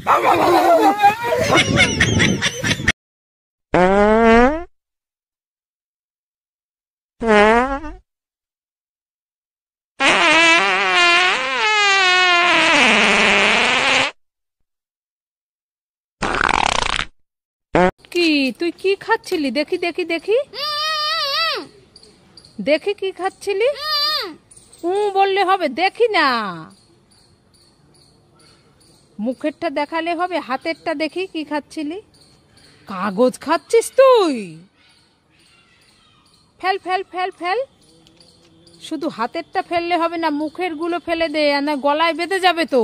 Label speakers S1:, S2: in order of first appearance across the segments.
S1: কি তুই কি খাচ্ছিলি? দেখি দেখি দেখি দেখি কি খাচ্ছিলি? বললে হবে? দেখি না, মুখেরটা দেখালে হবে, হাতেরটা দেখি কি খাচ্ছিলি। কাগজ খাচ্ছিস তুই? Fail fail fail fail. শুধু হাতেরটা ফেললে হবে না, মুখের গুলো ফেলে দে, না গলায় বেঁধে যাবে তো।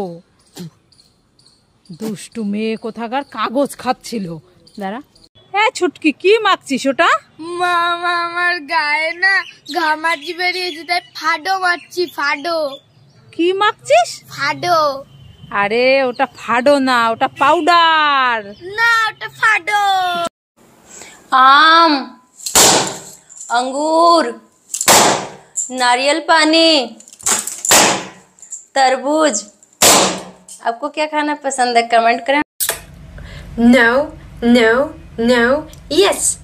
S1: দুষ্টু মেয়ে কোথাকার, কাগজ খাচ্ছিল। দাঁড়া। হ্যাঁ ছুটকি, কি মাখছিস ওটা?
S2: মামা আমার গায়ে না ঘামাচি বেরিয়েছে, তাই ফাডো মারছি। ফাডো।
S1: কি মাখছিস?
S2: ফাডো।
S1: আরে ওটা ফাডো না, ওটা পাউডার।
S2: না, ওটা ফাডো।
S3: आम, अंगूर, नारियल पानी, तरबूज। आपको क्या खाना पसंद है? कमेंट करें।
S2: No, no, no, yes.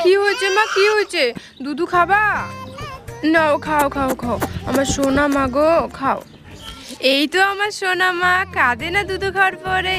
S4: কি হয়েছে মা, কি হয়েছে? দুধু খাবা? নাও খাও খাও খাও, আমার সোনা মা গো, খাও। এই তো আমার সোনা মা, কাঁদে না দুধু খাওয়ার পরে।